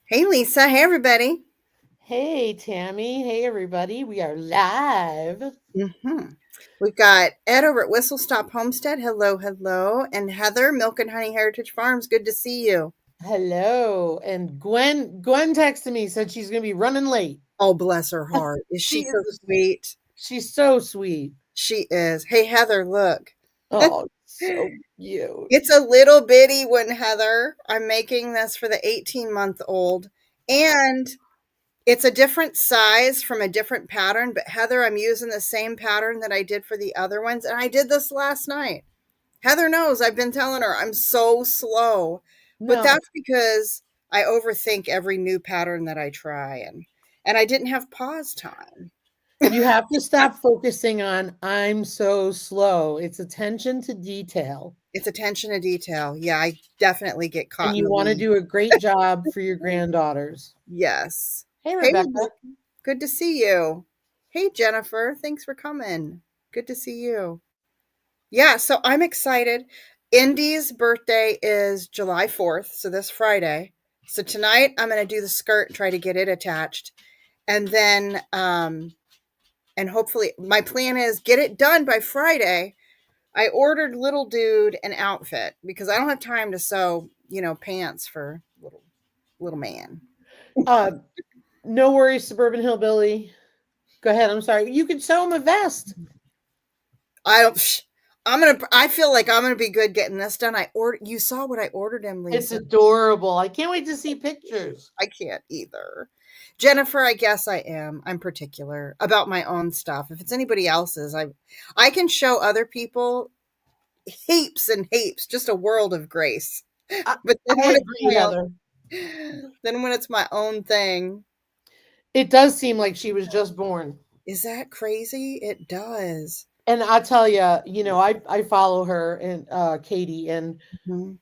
Hey, Lisa. Hey, everybody. Hey, Tammy. Hey, everybody. We are live. hmm We've got Ed over at Whistle Stop Homestead. Hello, hello. And Heather, Milk and Honey Heritage Farms. Good to see you. Hello. And Gwen texted me, said she's going to be running late. Oh, bless her heart. Is she She so is, sweet? she's so sweet. She is. Hey, Heather, look. Oh, so cute. It's a little bitty one, Heather. I'm making this for the 18-month-old. And it's a different size from a different pattern. But, Heather, I'm using the same pattern that I did for the other ones. And I did this last night. Heather knows I've been telling her I'm so slow, but No, that's because I overthink every new pattern that I try and I didn't have pause time. you have to stop focusing on I'm so slow. It's attention to detail. It's attention to detail. Yeah, I definitely get And caught in you the want to weeds. do a great job for your granddaughters. Yes. Hey, Hey, Rebecca. Rebecca. Good to see you. Hey, Jennifer. Thanks for coming. Good to see you. Yeah, so I'm excited. Indy's birthday is July 4th, so this Friday. So tonight I'm going to do the skirt and try to get it attached. And then and hopefully my plan is get it done by Friday. I ordered little dude an outfit because I don't have time to sew, pants for little man. Uh, no worries, Suburban Hillbilly. Go ahead. I'm sorry. You can sew him a vest. I don't I feel like I'm gonna be good getting this done. You saw what I ordered him, It's Lisa. adorable. I can't wait to see pictures. I can't either. Jennifer, I guess I am. I'm particular about my own stuff. If it's anybody else's, I can show other people heaps and heaps, just a world of grace. I, But then I when it's agree, my Heather. own thing, It does seem like she was just born. is that crazy? It does. And I tell you, I follow her and Katie, and Mhm.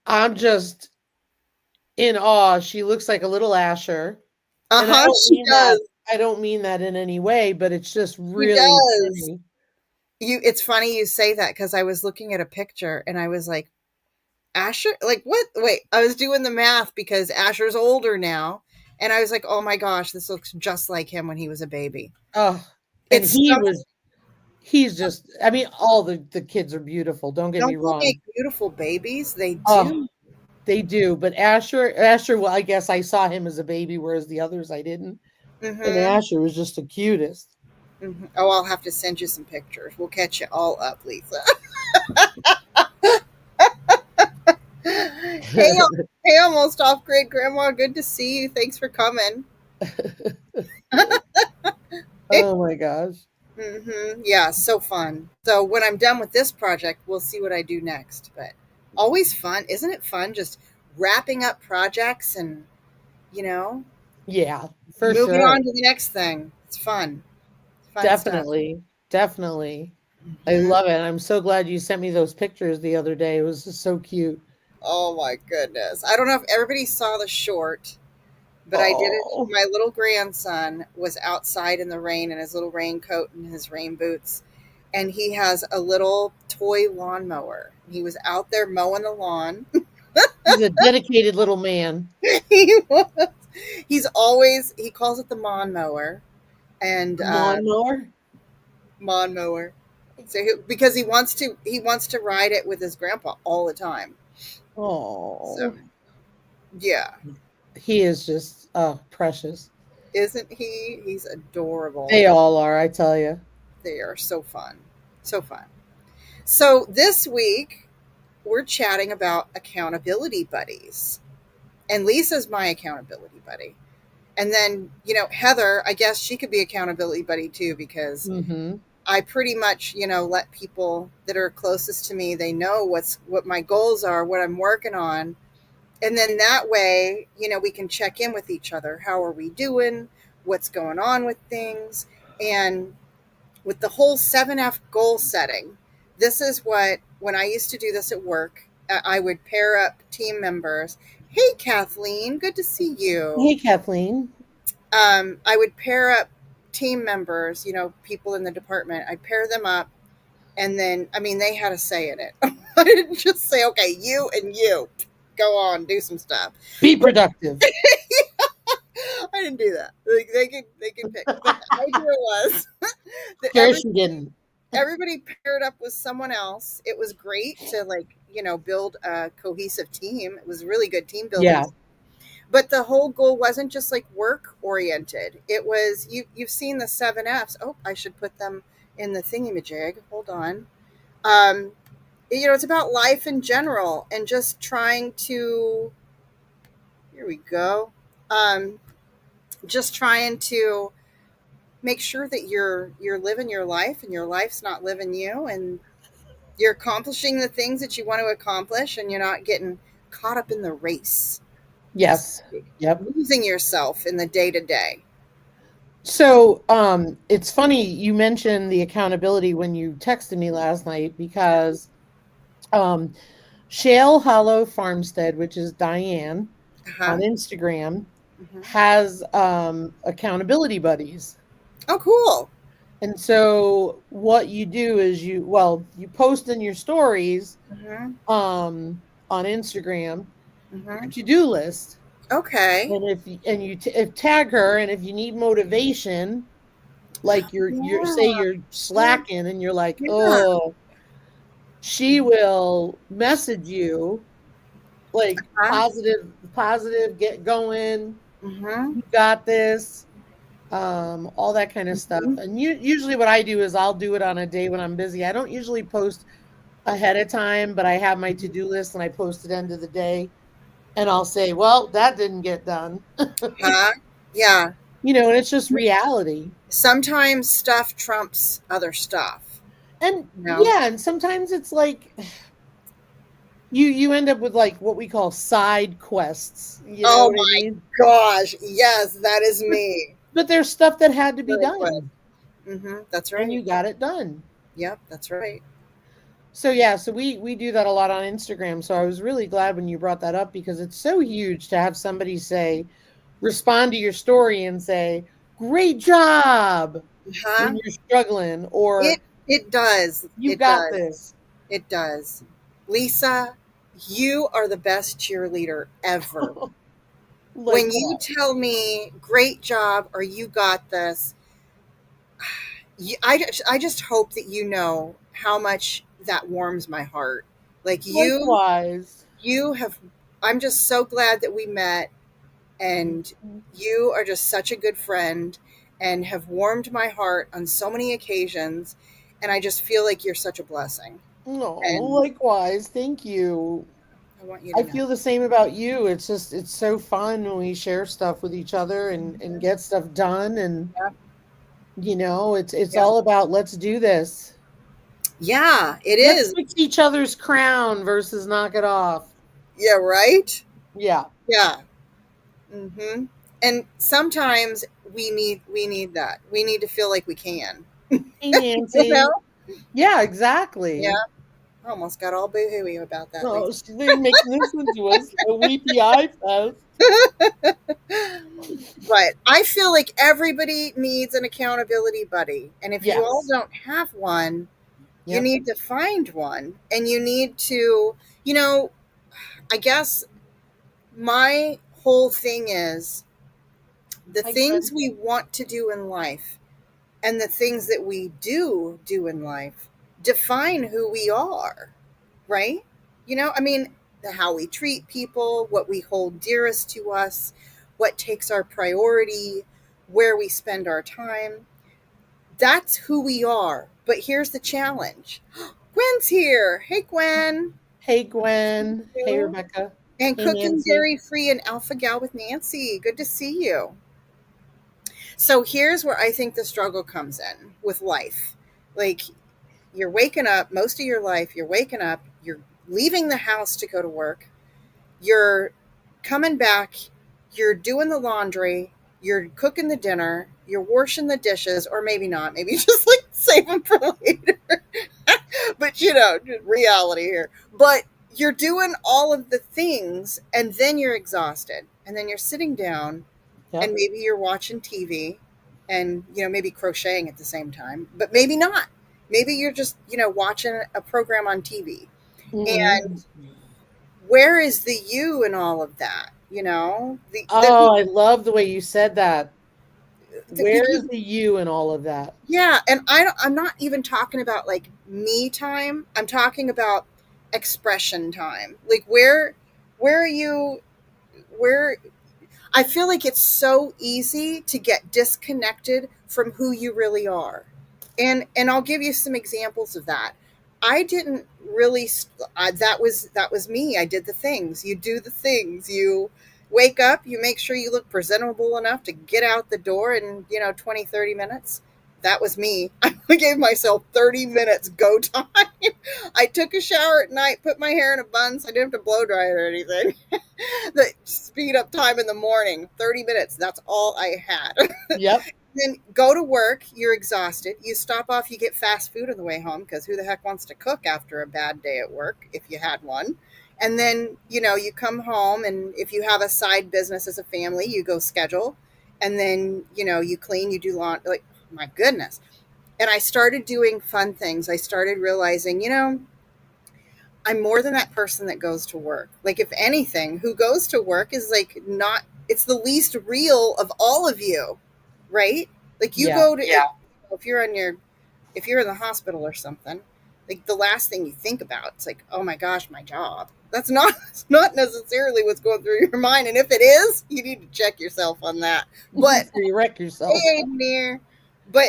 I'm just in awe. She looks like a little Asher, and Uh-huh, she does. I don't mean that in any way, but it's just She really does. pretty. It's funny you say that because I was looking at a picture and I was like, Asher, like what? Wait, I was doing the math because Asher's older now, and I was like, oh my gosh, this looks just like him when he was a baby. Oh, and It's so he's just, I mean, all the kids are beautiful. Don't get me Don't they wrong. make beautiful babies? They Oh, do. they do. But Asher, well, I guess I saw him as a baby, whereas the others I didn't. And Mm-hmm. Asher was just the cutest. Mm-hmm. Oh, I'll have to send you some pictures. We'll catch you all up, Lisa. Hey, almost off grade grandma. Good to see you. Thanks for coming. Oh my gosh. Yeah, so fun. So when I'm done with this project, we'll see what I do next. But always fun, isn't it? Fun just wrapping up projects and you know Yeah, for moving sure. on to the next thing. It's fun. Fun stuff. Definitely. Definitely. I hmm love it. I'm so glad you sent me those pictures the other day. It was just so cute. Oh my goodness! I don't know if everybody saw the short, but I did it. Oh, My little grandson was outside in the rain in his little raincoat and his rain boots, and he has a little toy lawnmower. He was out there mowing the lawn. he's a dedicated little man. he was. He calls it the lawn mower and Lawnmower? lawn mower. Because he wants to ride it with his grandpa all the time. So Oh, yeah, he is just precious. isn't he? He's adorable. They all are, I tell you. They are so fun, so fun. So this week we're chatting about accountability buddies, and Lisa's my accountability buddy. And then Heather, I guess she could be accountability buddy too because Hmm. I pretty much, let people that are closest to me, they know what my goals are, what I'm working on. And then that way, we can check in with each other. How are we doing? What's going on with things? And with the whole 7F goal setting, this is what, when I used to do this at work, I would pair up team members. Hey, Kathleen, good to see you. Hey, Kathleen. I would pair up team members, people in the department. I'd pair them up, and then, I mean, they had a say in it. I didn't just say, okay, you and you. go on, do some stuff. Be But productive. I didn't do that. Like, they could pick. But the idea was that Sure, she didn't. everybody paired up with someone else. It was great to, like, build a cohesive team. It was really good team building. Yeah. But the whole goal wasn't just like work oriented. It was you've seen the 7 F's. Oh, I should put them in the thingamajig. Hold on. Um, it's about life in general and just trying to, here we go. Um, just trying to make sure that you're living your life and your life's not living you, and you're accomplishing the things that you want to accomplish, and you're not getting caught up in the race, Yes. Yep. losing yourself in the day to day. So, it's funny you mentioned the accountability when you texted me last night because um Shale Hollow Farmstead, which is Diane Uh-huh. on Instagram, Hmm. has accountability buddies. Oh, cool. And so what you do is you post in your stories Hmm. on Instagram Hmm. your to-do list. Okay. And if tag her, and if you need motivation, like you're Yeah. say you're Yeah. slacking and you're like, Yeah. "Oh," she will message you like Huh? positive, get going, Hmm. you got this, all that kind of stuff. Hmm. And usually what I do is I'll do it on a day when I'm busy. I don't usually post ahead of time, but I have my to-do list and I post it end of the day. And I'll say, well, that didn't get done. Huh? Yeah. And it's just reality. Sometimes stuff trumps other stuff. And You know? yeah, and sometimes it's like you end up with like what we call side quests. You know Oh what I my mean? gosh. Yes, that is But, me. but there's stuff that had to be Really quick. done That's and right. you got it done. Yep, that's right. So yeah, so we do that a lot on Instagram. So I was really glad when you brought that up because it's so huge to have somebody say, respond to your story and say, "Great job," when Huh? you're struggling, It or it does. "You It got does. this." It does. Lisa, you are the best cheerleader ever. When you Likewise. tell me great job or you got this, I just hope that you know how much that warms my heart. Like, Likewise. you have, I'm just so glad that we met, and Mhm. you are just such a good friend and have warmed my heart on so many occasions. And I just feel like you're such a blessing. No, And likewise. Thank you. I want you I to know. feel the same about you. It's so fun when we share stuff with each other and get stuff done, and Yeah. it's Yeah. all about let's do this. Yeah, it Let's is. fix each other's crown versus knock it off. Yeah, right? Yeah. Yeah. Hmm. And sometimes we need that. We need to feel like we can. Hey, You know? Nancy. Yeah, Yeah. exactly. I almost got all boohooey about that, Lisa. Oh, she's making this into a weepy eye fest. But I feel like everybody needs an accountability buddy. And if you all Yes. don't have one, you Yep. need to find one. And you need to, you know, I guess my whole thing is the Hi, things Gwen. we want to do in life and the things that we do in life define who we are, right? I mean, how we treat people, what we hold dearest to us, what takes our priority, where we spend our time. That's who we are. But here's the challenge. Gwen's here. Hey, Gwen. Hey, Gwen. Hey, You. Rebecca. And Hey, Cooking Nancy. Dairy Free and Alpha Gal with Nancy. Good to see you. So here's where I think the struggle comes in with life. Like, you're waking up, most of your life, you're waking up, you're leaving the house to go to work, you're coming back, you're doing the laundry, you're cooking the dinner, you're washing the dishes, or maybe not, maybe just like save them for later. But reality here. But you're doing all of the things, and then you're exhausted, and then you're sitting down, and Yep. maybe you're watching TV, and maybe crocheting at the same time, but maybe not. Maybe you're just watching a program on TV. Hmm. And where is the you in all of that? You know, Oh, I love the way you said that. Where is because the you in all of that? yeah, and I'm not even talking about like me time. I'm talking about expression time. Like where are you? Where I feel like it's so easy to get disconnected from who you really are. And I'll give you some examples of that. I didn't really that was me. I did the things. You do the things. You wake up, you make sure you look presentable enough to get out the door in, 20, 30 minutes. That was me. I gave myself 30 minutes go time. I took a shower at night, put my hair in a bun so I didn't have to blow dry it or anything. The speed up time in the morning, 30 minutes. That's all I had. Yep. Then go to work. You're exhausted. You stop off, you get fast food on the way home because who the heck wants to cook after a bad day at work if you had one? And then, you come home, and if you have a side business as a family, you go schedule. And then, you clean, you do laundry. Like, my goodness. And I started doing fun things. I started realizing, I'm more than that person that goes to work. Like, if anything, who goes to work is like not, it's the least real of all of you, right? Like, you Yeah. go to, yeah. If you're on your, if you're in the hospital or something, like the last thing you think about, it's like, oh my gosh, my job. That's not, it's not necessarily what's going through your mind. And if it is, you need to check yourself on that. But Before you wreck yourself. hey, near. But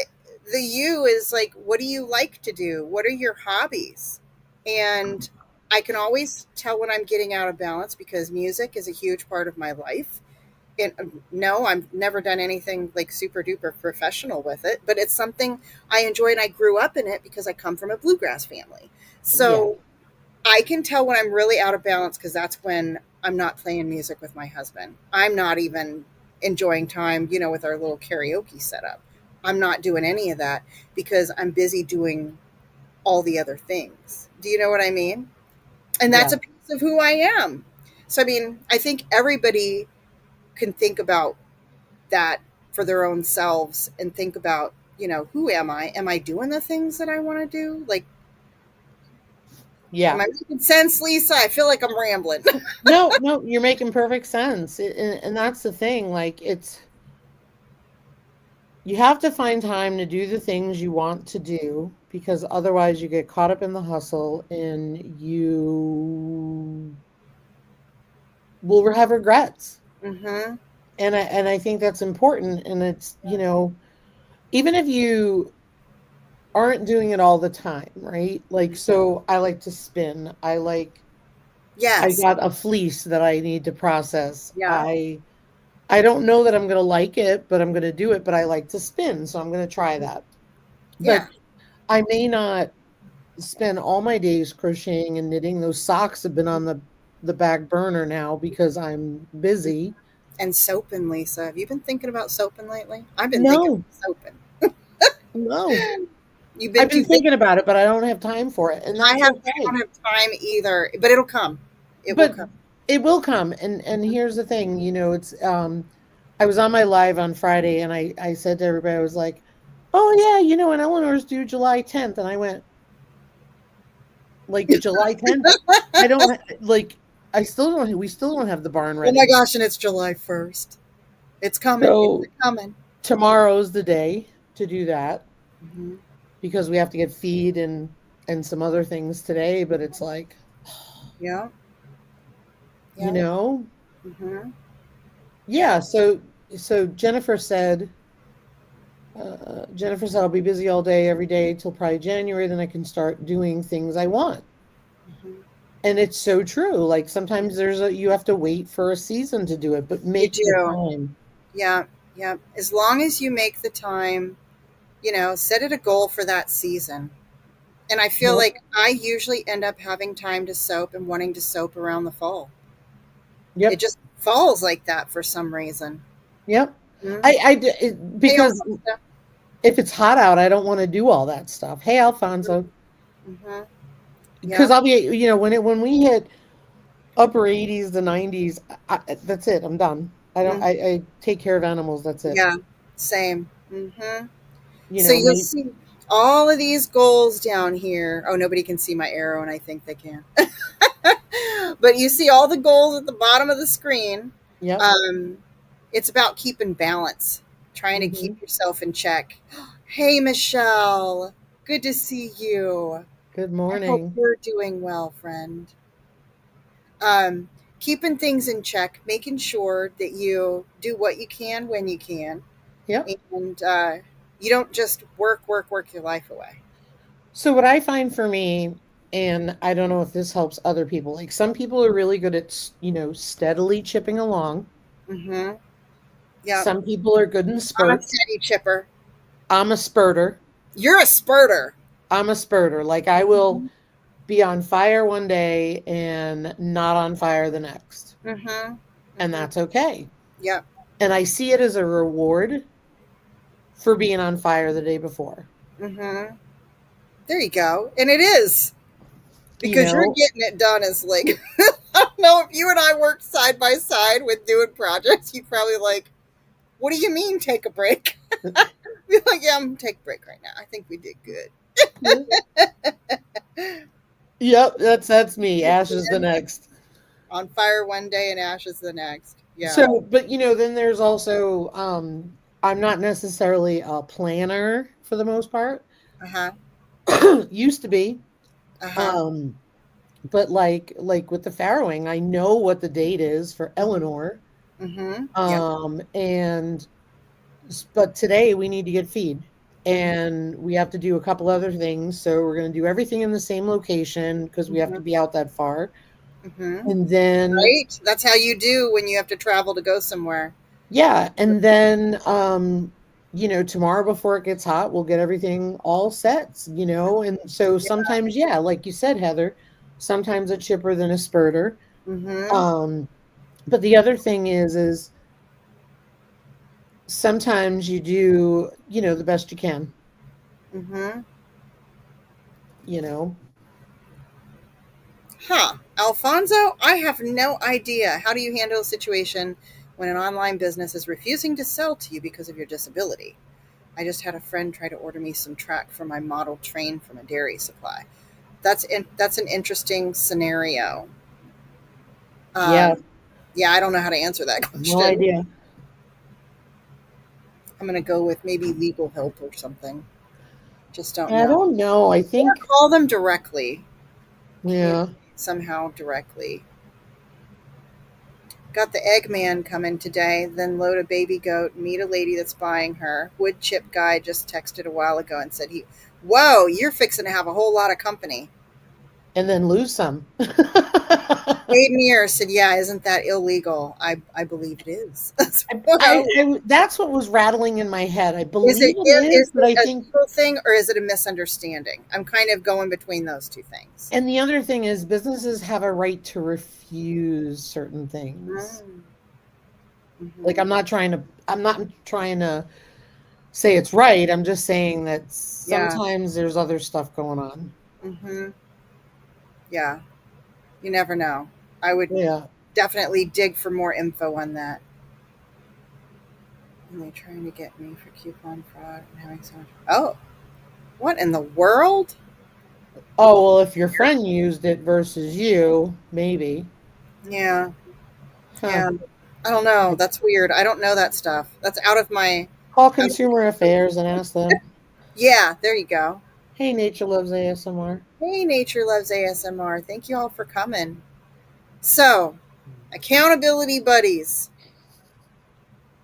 the you is like, what do you like to do? What are your hobbies? And I can always tell when I'm getting out of balance because music is a huge part of my life. And no, I've never done anything like super duper professional with it, but it's something I enjoy, and I grew up in it because I come from a bluegrass family. Yeah. So I can tell when I'm really out of balance because that's when I'm not playing music with my husband. I'm not even enjoying time, with our little karaoke setup. I'm not doing any of that because I'm busy doing all the other things. Do you know what I mean? And that's Yeah. a piece of who I am. So, I mean, I think everybody can think about that for their own selves and think about, who am I? Am I doing the things that I want to do? Like, am Yeah. I making sense, Lisa? I feel like I'm rambling. No, no, you're making perfect sense. And that's the thing. Like, you have to find time to do the things you want to do because otherwise you get caught up in the hustle and you will have regrets. Mm-hmm. And I think that's important. And it's, even if you aren't doing it all the time, right? Like, so I like to spin. I Yes. got a fleece that I need to process. Yeah. I don't know that I'm going to like it, but I'm going to do it, but I like to spin, so I'm going to try that. Yeah. But I may not spend all my days crocheting and knitting. Those socks have been on the back burner now because I'm busy. And soaping, Lisa. Have you been thinking about soaping lately? I've been thinking No, about soaping. no. You've I've been been too busy. thinking about it, but I don't have time for it, and that's I okay. don't have time either, but it'll come. It will But come. it will come. And here's the thing, it's I was on my live on Friday and I said to everybody, I was like, "Oh yeah, and Eleanor's due July 10th." And I went, like, July 10th? I don't like I still don't we still don't have the barn Oh my ready. gosh, and it's July 1st. It's coming. It's So coming. tomorrow's the day to do that Hmm. because we have to get feed and some other things today, but it's like, Yeah. you Yeah. know, Hmm. yeah, Yeah. so Jennifer said I'll be busy all day every day till probably January, then I can start doing things I want. Hmm. And it's so true. Like sometimes you have to wait for a season to do it, but You make the do. time. Yeah. Yeah. As long as you make the time, set it a goal for that season. And I feel Yep. like I usually end up having time to soap and wanting to soap around the fall. It Yep. just falls like that for some reason. Yep. Mhm. Hey, Because Alfonso. if it's hot out, I don't want to do all that stuff. Hey, Alfonso, Hmm. because Yeah. I'll be, when we hit upper 80s to 90s, that's it. I'm done. I don't. Mm. I take care of animals. That's it. Yeah. Same. Hmm. You So know, you'll maybe see all of these goals down here. Oh, nobody can see my arrow, and I think they can. But you see all the goals at the bottom of the screen. Yep. Um, it's about keeping balance, trying to keep Hmm. yourself in check. Hey, Michelle, good to see you. Good I hope morning. you're doing well, friend. Um, Keeping things in check, making sure that you do what you can when you can, Yep. and you don't just work your life away. So what I find for me, and I don't know if this helps other people, like some people are really good at, steadily chipping along. Mm-hmm. Yep. Some people are good in I'm a spurts. steady chipper. I'm a spurter. You're a spurter. I'm a spurter. Like I will be on fire one day and not on fire the next. Mm-hmm. And Mm-hmm. that's okay. Yep. And I see it as a reward for being on fire the day before. Mm-hmm. There you go. And it is You because you're know, getting it done. Is like I don't know if you and I worked side by side with doing projects. You'd probably like, what do you mean take a break? Be like, yeah, I'm gonna take a break right now. I think we did good. yep, that's me. Ash is the next. On fire one day and ashes the next. Yeah. So, but then there's also I'm not necessarily a planner for the most part. Uh huh. Used to be. Uh huh. Um but like with the farrowing, I know what the date is for Eleanor. Mm-hmm. Yep. And but today we need to get feed and we have to do a couple other things. So we're going to do everything in the same location because we have Mm-hmm. to be out that far. Mm-hmm. And then Right. That's how you do when you have to travel to go somewhere. yeah, and then tomorrow before it gets hot, we'll get everything all set. And so sometimes, yeah, like you said, Heather, sometimes a chipper than a spurter. Mm-hmm. Um, but the other thing is sometimes you do, the best you can, Mm-hmm. you know. Huh. Alfonso, I have no idea. How do you handle a situation when an online business is refusing to sell to you because of your disability? I just had a friend try to order me some track for my model train from a dairy supply. That's an interesting scenario. Yeah, Um, yeah, I don't know how to answer that no question. idea. I'm going to go with maybe legal help or something. Just don't I know. don't know. I Or think, call them directly. yeah. Communicate somehow directly. Got the Eggman coming today, then load a baby goat, meet a lady that's buying her. Wood chip guy just texted a while ago and said whoa, you're fixing to have a whole lot of company. And then lose some. Wade Muir said, yeah, isn't that illegal? I believe it is. That's what was rattling in my head. I Is believe it it is, is but it I a think, legal thing or is it a misunderstanding? I'm kind of going between those two things. and the other thing is businesses have a right to refuse certain things. Mm-hmm. Like Mm-hmm. I'm not trying to say it's right. I'm just saying that Yeah. sometimes there's other stuff going on. Mm-hmm. Yeah. You never know. I would Yeah. definitely dig for more info on that. And they're trying to get me for coupon fraud and having so much. Oh, what in the world? Oh, well, if your friend used it versus you, maybe. Yeah. Huh. Yeah. I don't know. That's weird. I don't know that stuff. That's out of my. Call Out of, Consumer Affairs and ask them. yeah. There you go. Hey, Nature Loves ASMR. Hey, Nature Loves ASMR. Thank you all for coming. So, accountability buddies.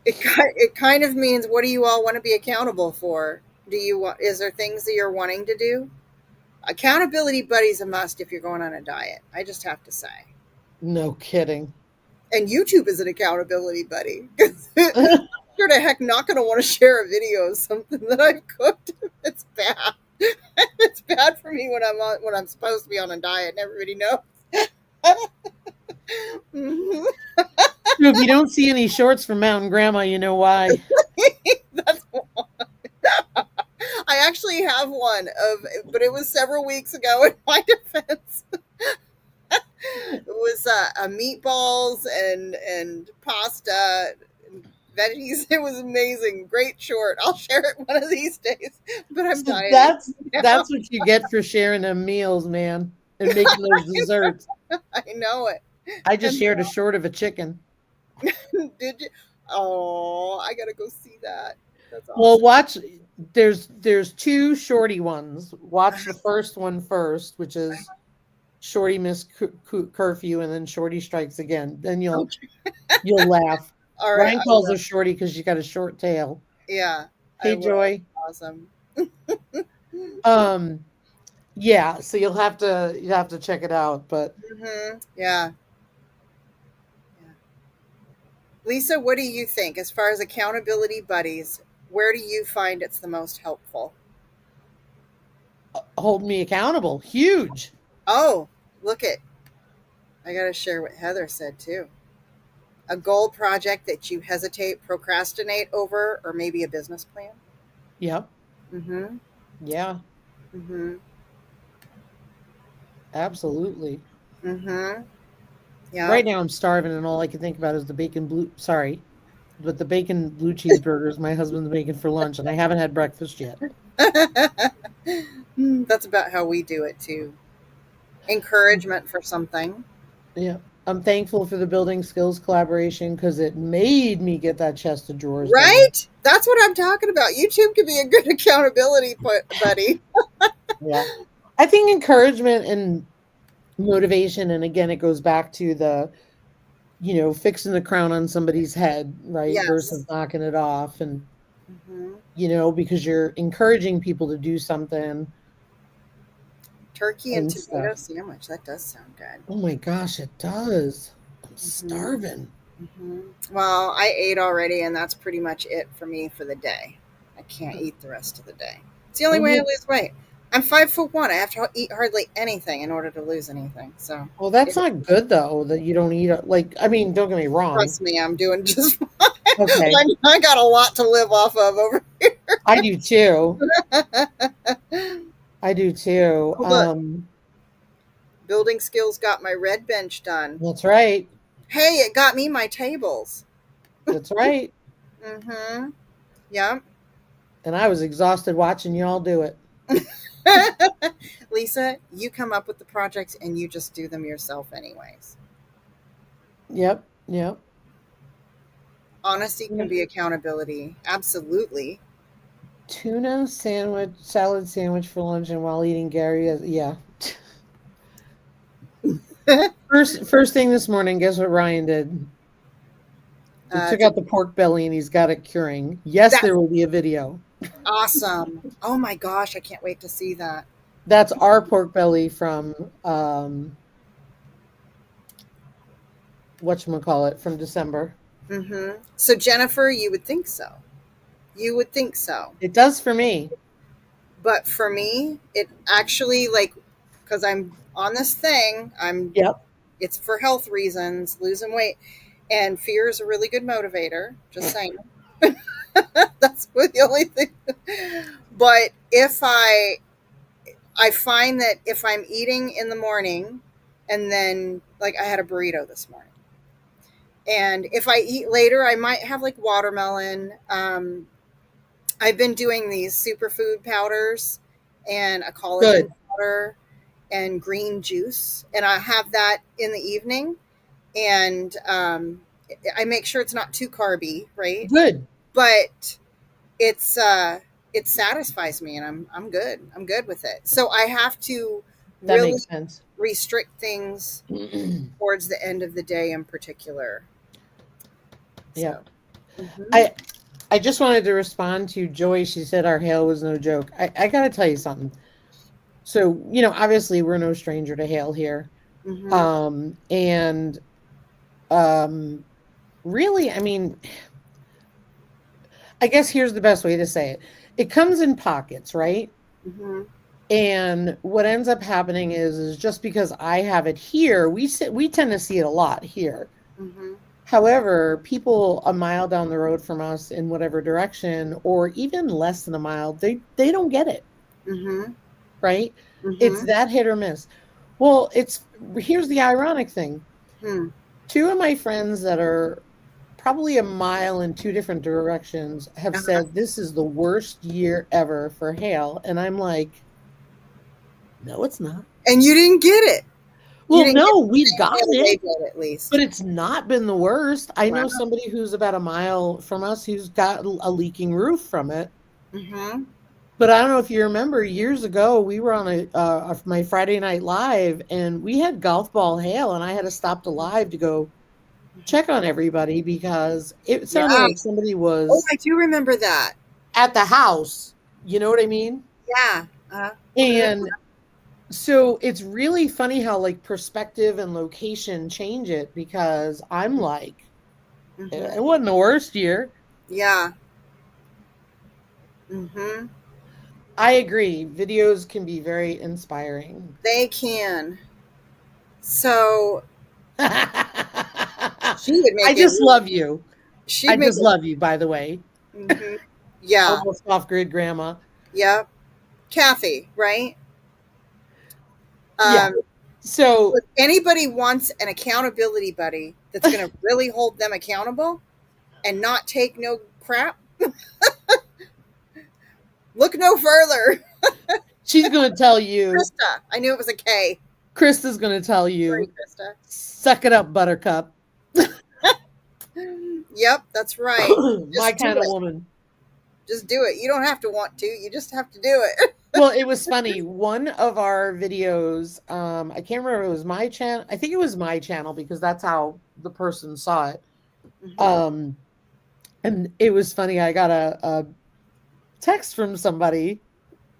It kind of means what do you all want to be accountable for? Do you want? Is there things that you're wanting to do? Accountability buddies a must if you're going on a diet. I just have to say. No kidding. And YouTube is an accountability buddy. Sure the heck not going to want to share a video of something that I've cooked. It's bad. It's bad for me when I'm supposed to be on a diet and everybody knows. Mhm. If you don't see any shorts from Mountain Grandma, you know why. That's I actually have one but it was several weeks ago. In my defense, it was meatballs and pasta, and veggies. It was amazing, great short. I'll share it one of these days. But I'm So dieting that's now. that's what you get for sharing them meals, man, and making those desserts. I know it. I just And shared a short of a chicken. did you? Oh, I gotta go see that. That's Well, awesome. watch. There's two shorty ones. Watch the first one first, which is Shorty missed curfew, and then Shorty strikes again. Then Okay. you'll laugh. All right, Ryan I calls will. her Shorty because she got a short tail. Yeah, I Hey, will. Joy. Awesome. Um, yeah. So you have to check it out. But Yeah. Yeah. Lisa, what do you think as far as accountability buddies? Where do you find it's the most helpful? hold me accountable. Huge. Oh, look it. I got to share what Heather said too. A goal project that you hesitate, procrastinate over, or maybe a business plan. Yep. Mm-hmm. Yeah. Mm-hmm. Absolutely. Mm-hmm. Yeah. Right now I'm starving, and all I can think about is the bacon blue. Sorry, but the bacon blue cheeseburgers my husband's making for lunch, and I haven't had breakfast yet. That's about how we do it too. Encouragement for something. Yeah. I'm thankful for the building skills collaboration because it made me get that chest of drawers done. Right? That's what I'm talking about. YouTube could be a good accountability buddy. Yeah. I think encouragement and motivation, and again, it goes back to the, fixing the crown on somebody's head, right? Versus Yes. knocking it off. And, Hmm. because you're encouraging people to do something Turkey and and tomato stuff. sandwich. That does sound good. Oh my gosh, it does. I'm Hmm. starving. Hmm. Well, I ate already, and that's pretty much it for me for the day. I can't eat the rest of the day. It's the only way I Mhm. lose weight. I'm 5'1". I have to eat hardly anything in order to lose anything. So, Well, that's it, not good though, that you don't eat. Like, I mean, don't get me wrong. trust me, I'm doing just fine. Okay. I got a lot to live off of over I do too. here. I do too. Oh, look, building skills got my red bench done. That's right. Hey, it got me my tables. That's right. Mm-hmm. Yep. And I was exhausted watching y'all do it. Lisa, you come up with the projects and you just do them yourself, anyways. Yep. Yep. Honesty can Yeah. be accountability. Absolutely. Tuna sandwich, salad sandwich for lunch, and while eating Gary, yeah. First thing this morning, guess what Ryan did? He took Did out the pork belly and he's got it curing. Yes, that there will be a video. awesome. Oh my gosh, I can't wait to see that. That's our pork belly from whatchamacallit, from December. Mm-hmm. So Jennifer, you would think so. You would think so. It does for me. But for me, it actually like because I'm on this thing, Yep. it's for health reasons, losing weight. And fear is a really good motivator, just saying. That's the only thing. But if I find that if I'm eating in the morning and then like I had a burrito this morning. And if I eat later, I might have like watermelon. I've been doing these superfood powders and a collagen Good. powder and green juice. And I have that in the evening. And I make sure it's not too carby, right? Good. But it's it satisfies me, and I'm good. I'm good with it. So I have to That really makes sense. restrict things towards the end of the day in particular. So, Yep. mhm. I I just wanted to respond to Joy. She said our hail was no joke. I gotta tell you something. So, obviously we're no stranger to hail here. Mhm. And um really, I mean, I guess here's the best way to say it. It comes in pockets, right? Mhm. And what ends up happening is just because I have it here, we tend to see it a lot here. Mhm. However, people a mile down the road from us in whatever direction, or even less than a mile, they don't get it, Mhm. right? It's Mhm. that hit or miss. Well, here's the ironic thing. Hmm. Two of my friends that are probably a mile in two different directions have Uh-huh. said this is the worst year ever for hail, and I'm like, no, it's not. And you didn't get it. You Well, didn't get no, the we've same gotten meal they it, did, at but least. it's not been the worst. I Wow. know somebody who's about a mile from us who's got a leaking roof from it. Mhm. But I don't know if you remember years ago, we were on my Friday night live and we had golf ball hail, and I had to stop the live to go Mhm. check on everybody because it sounded Yeah. like somebody Oh, was I do remember that. at the house. You know what I mean? Yeah. And so it's really funny how like perspective and location change it because I'm like, Mhm. it wasn't the worst year. Yeah. Mhm. I agree. Videos can be very inspiring. They can. So I she would make it just really, love you. I she'd make just it. love you, by the way. Mhm. Yeah. Almost off grid grandma. Yep. Kathy, right? Yeah. Um, So if anybody wants an accountability buddy that's going to really hold them accountable and not take no crap, look no further. she's going to tell you, Krista. I knew it was a K. Krista's going to tell Sorry, you, Krista. suck it up, buttercup. Yep, that's right. My Just do kind of it. woman. Just do it. You don't have to want to. You just have to do it. Well, it was funny. One of our videos, I can't remember if it was my channel. I think it was my channel because that's how the person saw it. Mhm. Um, and it was funny. I got a text from somebody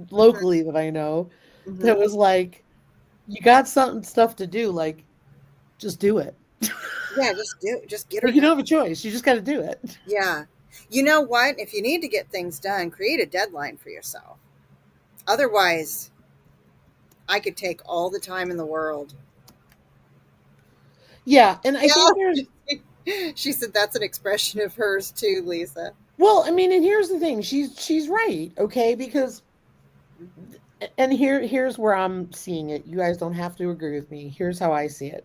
Mhm. locally that I know that Mhm. was like, "You got something stuff to do, like just do it. Yeah, just do it. Just get her Like you done. don't have a choice. You just got to do it." Yeah. You know what? If you need to get things done, create a deadline for yourself. Otherwise, I could take all the time in the world. Yeah, and I think there's Yeah. She said that's an expression of hers too, Lisa. well, I mean, and here's the thing. She's right, okay? Because and here's where I'm seeing it. You guys don't have to agree with me. Here's how I see it.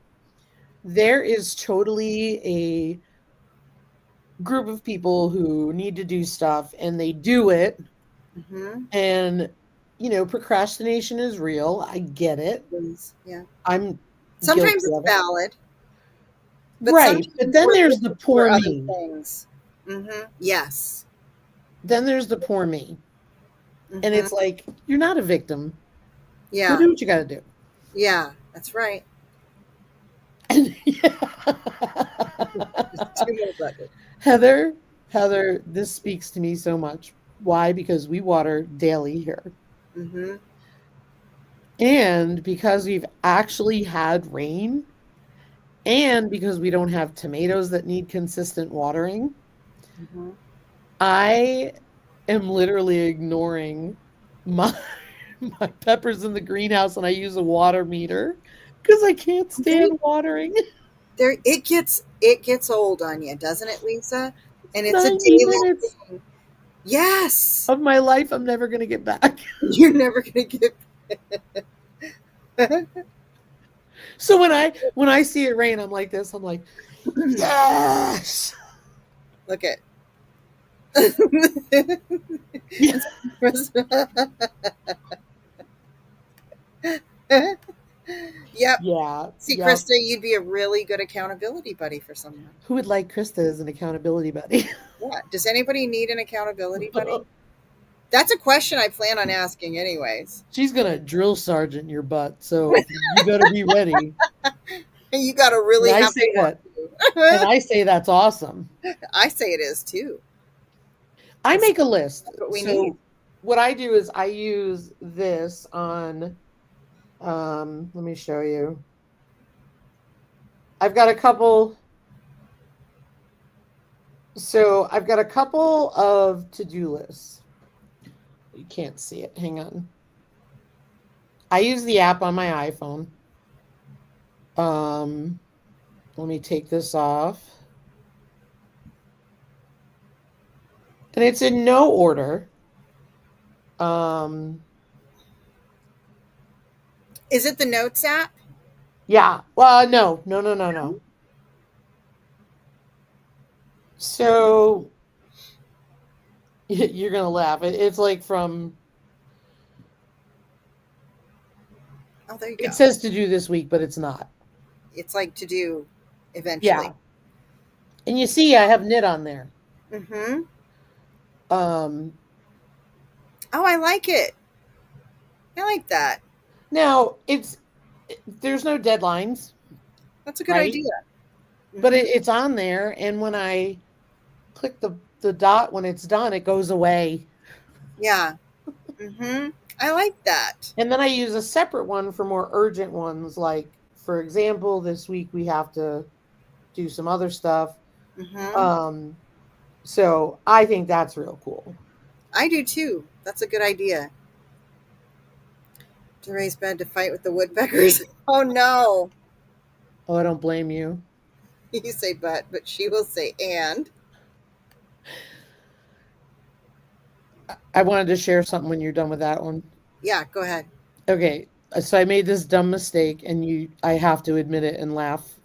There is totally a group of people who need to do stuff and they do it, Mm-hmm. and procrastination is real. I get it. Please. Yeah. I'm Sometimes guilty it's of it. valid, but Right. But sometimes then we're there's the looking for poor other me. things. Mm-hmm. Yes. Then there's the poor me. And Mm-hmm. it's like, you're not a victim. Go Yeah. do what you got to do. Yeah. That's right. And Just two more buckets. Heather, Heather, this speaks to me so much. Why? Because we water daily here. Mm-hmm. And because we've actually had rain, and because we don't have tomatoes that need consistent watering, Mm-hmm. I am literally ignoring my my peppers in the greenhouse and I use a water meter because I can't stand Right? watering. There, it gets old on you, doesn't it, Lisa? And it's a 90 daily minutes thing. Yes. of my life I'm never going to get back. You're never gonna get. So when I see it rain, I'm like this. I'm like, yes. Look at. Yeah. Yep. Yeah. See, Yep. Krista, you'd be a really good accountability buddy for someone. Who would like Krista as an accountability buddy? Yeah. Does anybody need an accountability buddy? That's a question I plan on asking, anyways. She's gonna drill sergeant your butt, so you better be ready. And you got to And really I have to say want that, and to. I say that's awesome. I say it is too. I That's make a list. what we need. So what I do is I use this on let me show you. I've got a couple I've got a couple of to-do lists. You can't see it. Hang on. I use the app on my iPhone. Um let me take this off. And it's in no order. Um Is it the Notes app? yeah. Well, no. No, no, no, no. So you're going to laugh. It's like from Oh, there you It go. says to do this week, but it's not. It's like to do eventually. Yeah. And you see, I have knit on there. Mm-hmm. Um, Oh, I like it. I like that. Now there's no deadlines, That's a good right? idea. But Mm-hmm. it's on there, and when I click the dot when it's done, it goes away. Yeah. Mm-hmm. I like that. And then I use a separate one for more urgent ones. Like, for example, this week we have to do some other stuff. Mm-hmm. Um, so I think that's real cool. I do too. That's a good idea. To raise bed to fight with the woodpeckers. Oh no. Oh, I don't blame you. You say but she will say and. I wanted to share something when you're done with that one. Yeah, go ahead. Okay, so I made this dumb mistake, and I have to admit it and laugh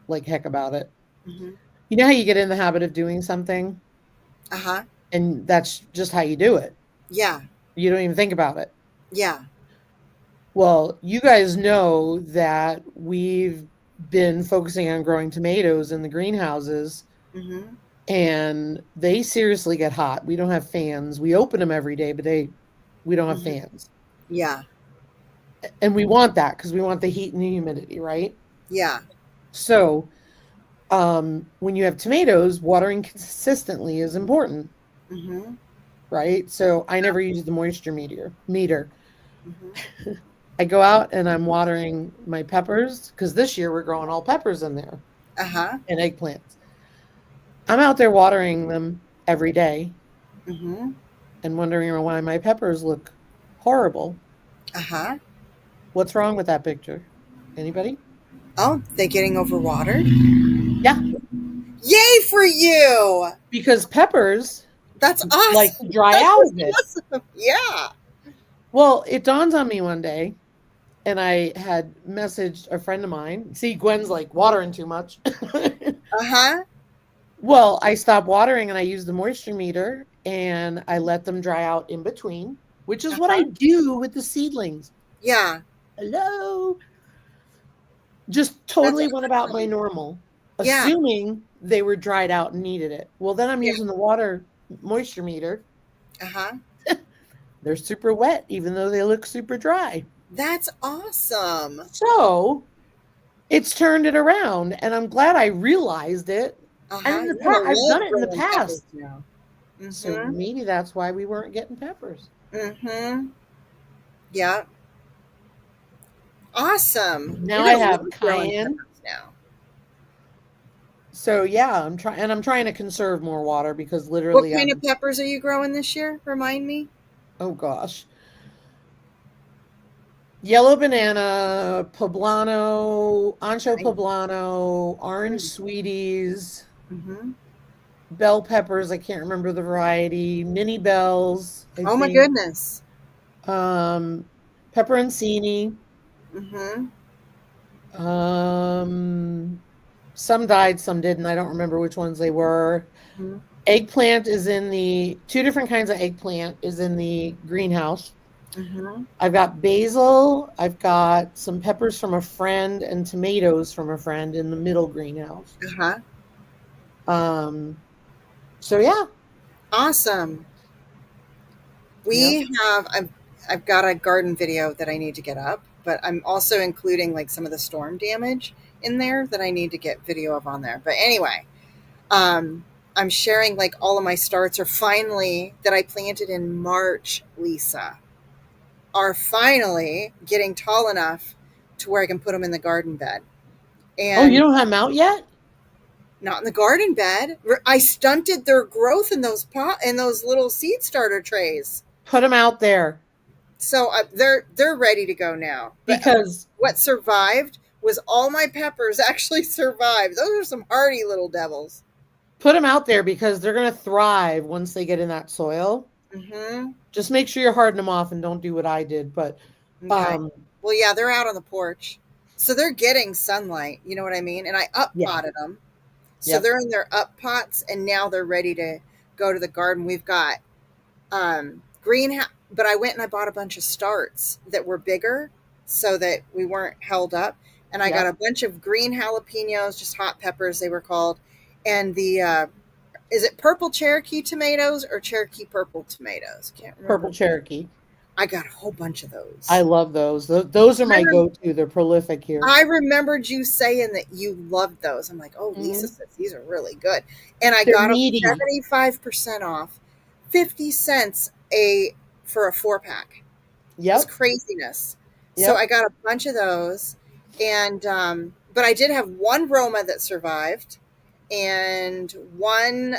like heck about it. Mm-hmm. You know how you get in the habit of doing something, Uh-huh. and that's just how you do it. Yeah. You don't even think about it. Yeah. Well, you guys know that we've been focusing on growing tomatoes in the greenhouses, Mm-hmm. and they seriously get hot. We don't have fans. We open them every day, but we don't have Mm-hmm. fans. Yeah. And we want that because we want the heat and the humidity, right? Yeah. So, when you have tomatoes, watering consistently is important, Mm-hmm. right? So I never use the moisture meter. Mm-hmm. I go out and I'm watering my peppers because this year we're growing all peppers in there Uh-huh. and eggplants. I'm out there watering them every day Mm-hmm. and wondering why my peppers look horrible. Uh-huh. What's wrong with that picture? Anybody? Oh, they getting overwatered? Yeah, Yay for you! because peppers That's like awesome. to dry That out a is bit. awesome. Yeah. Well, it dawns on me one day, and I had messaged a friend of mine. See, Gwen's like watering too much. Uh-huh. Well, I stopped watering and I used the moisture meter and I let them dry out in between, which is what I Uh-huh. do with the seedlings. Yeah. Hello. Just That's totally went about my awesome. normal, Yeah. assuming they were dried out and needed it. Well, then I'm Yeah. using the water moisture meter. Uh-huh. They're super wet, even though they look super dry. That's awesome. So it's turned it around, and I'm glad I realized it. And Uh-huh. in the You're gonna past, I've done love it in the growing peppers past. now. So Mm-hmm. maybe that's why we weren't getting peppers. Mm-hmm. Yeah. Awesome. Now You're I gonna have love growing cayenne. peppers now. So yeah, I'm trying to conserve more water because What literally kind of I'm peppers are you growing this year? Remind me. oh gosh. Yellow banana, poblano, ancho Nice. poblano, orange sweeties, Mm-hmm. bell peppers, I can't remember the variety, mini bells, I Oh my think. goodness. Um Peperoncini. Mm-hmm. Um some died, some didn't. I don't remember which ones they were. Mm-hmm. Eggplant is in the two different kinds of eggplant is in the greenhouse. Mm-hmm. I've got basil, I've got some peppers from a friend and tomatoes from a friend in the middle greenhouse. Uh-huh. Um so yeah. Awesome. Yep. I've got a garden video that I need to get up, but I'm also including like some of the storm damage in there that I need to get video of on there. But anyway, I'm sharing like all of my starts are finally that I planted in March, Lisa, are finally getting tall enough to where I can put them in the garden bed. Oh, you And don't have them out yet? not in the garden bed. I stunted their growth in those little seed starter trays. Put them out there So they're ready to go now. But because what survived was all my peppers actually survived. Those are some hardy little devils. put them out there because they're going to thrive once they get in that soil. Mm-hmm. Just make sure you're hardening them off and don't do what I did, but Okay. um Well, yeah, they're out on the porch, so they're getting sunlight. You know what I mean? And I up yeah. potted them, so Yep. they're in their up pots, and now they're ready to go to the garden. We've got greenhouse, but I went and I bought a bunch of starts that were bigger, so that we weren't held up. And I got Yep. a bunch of green jalapenos, just hot peppers, they were called. And the, is it purple Cherokee tomatoes or Cherokee purple tomatoes? Can't remember. Purple Cherokee. I got a whole bunch of I those. love those. Those are I, my go-to. They're prolific here. I remembered you saying that you loved those. I'm like, oh, Lisa Hmm. says these are really good. And I They're got them meaty. 75% off, 50 cents for a 4 pack. It was Yep. craziness. So Yep. I got a bunch of those. And, but I did have one Roma that survived and one